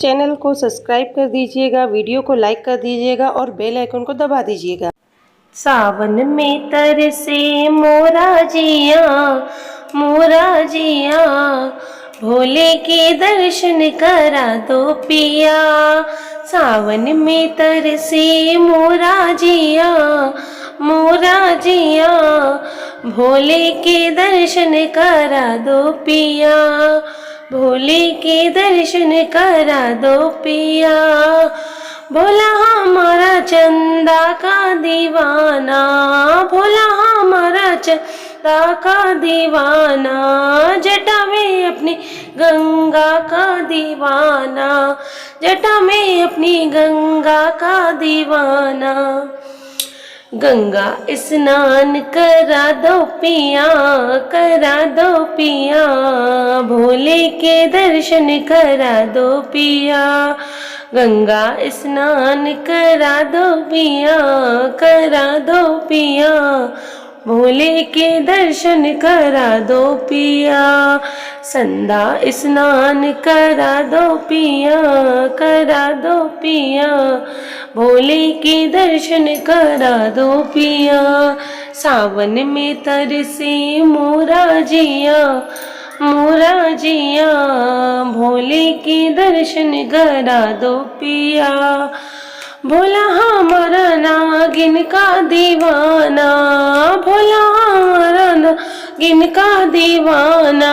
Channel को subscribe कर दीजिएगा, वीडियो को लाइक कर दीजिएगा और बेल आइकन को दबा दीजिएगा। सावन में तरसे मोरा जिया, भोले के दर्शन करा दो पिया। सावन में तरसे मोरा जिया, भोले के दर्शन करा दो पिया, भोले के दर्शन करा दो पिया। भोला हमारा चंदा का दीवाना, भोला हमारा चंदा का दीवाना, जटा में अपनी गंगा का दीवाना, जटा में अपनी गंगा का दीवाना। गंगा स्नान करा दो पिया, करा दो पिया, भोले के दर्शन करा दो पिया। गंगा स्नान करा दो पिया, करा दो पिया, भोले के दर्शन करा दो पिया। संध्या स्नान करा दो पिया, करा दो पिया, भोले के दर्शन करा दो पिया। सावन में तरसे मोरा जिया, भोले के दर्शन करा दो पिया। भोला हमारा नागिन का दीवाना, भोला हमारा नागिन का दीवाना,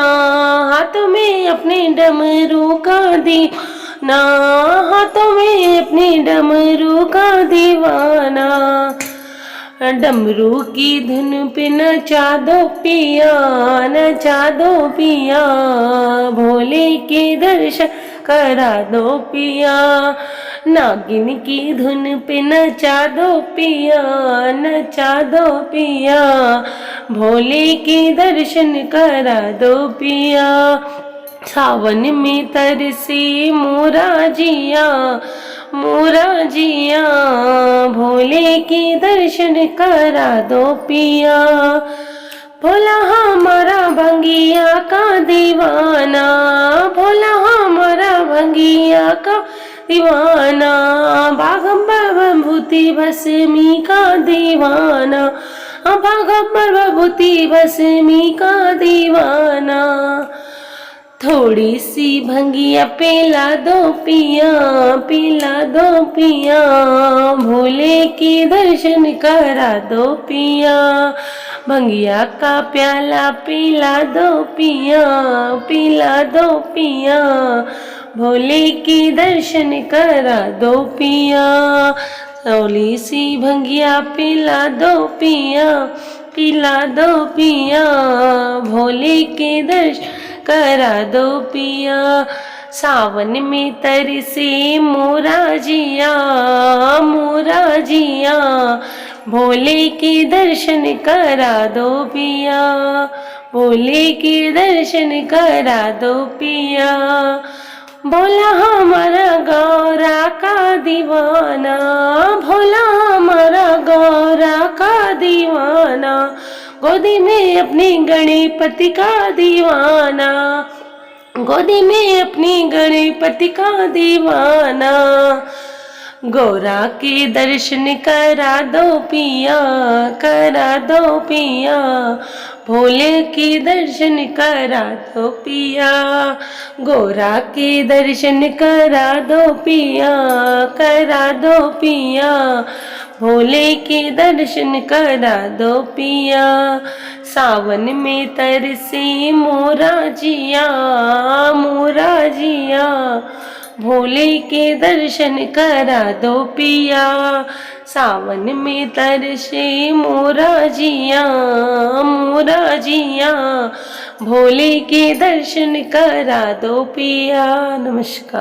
हाथों में अपने डमरू का दीवाना, हाथों में अपने डमरू का दीवाना। डमरू की धुन पे नचा दो पिया, नचा दो पिया, भोले के दर्शन करा दो पिया। नागिन की धुन पे नचा दो पिया, नचा दो पिया, भोले के दर्शन करा दो पिया। सावन में तरसे मोरा जिया, भोले के दर्शन करा दो पिया। भोला हमारा भंगिया का दीवाना, भोला हमारा भंगिया का दीवाना, बागंबर विभूति भस्मी का दीवाना, बागंबर विभूति भस्मी का दीवाना। थोड़ी सी भंगिया पिला दो पिया, पिला दो पिया, भोले के दर्शन करा दो पिया। भंगिया का प्याला पिला दो पिया, पिला दो पिया, भोले के दर्शन करा दो पिया। थोड़ी सी भंगिया पिला दो पिया, पिला दो पिया, भोले के दर्शन करा दो पिया। सावन में तरसे मोरा जिया, भोले के दर्शन करा दो पिया, भोले के दर्शन करा दो पिया। भोला हमारा गौरा का दीवाना, भोला हमारा गौरा का दीवाना, गोदी में अपने गणपति का दीवाना, गोदी में अपने गणपति का दीवाना। गौरा के दर्शन करा दो पिया, करा दो पिया, भोले के दर्शन करा दो पिया। गौरा के दर्शन करा दो पिया, करा दो पिया, भोले के दर्शन करा दो पिया। सावन में तरसे मोरा जिया, भोले के दर्शन करा दो पिया। सावन में तरसे मोरा जिया, भोले के दर्शन करा दो पिया। नमस्कार।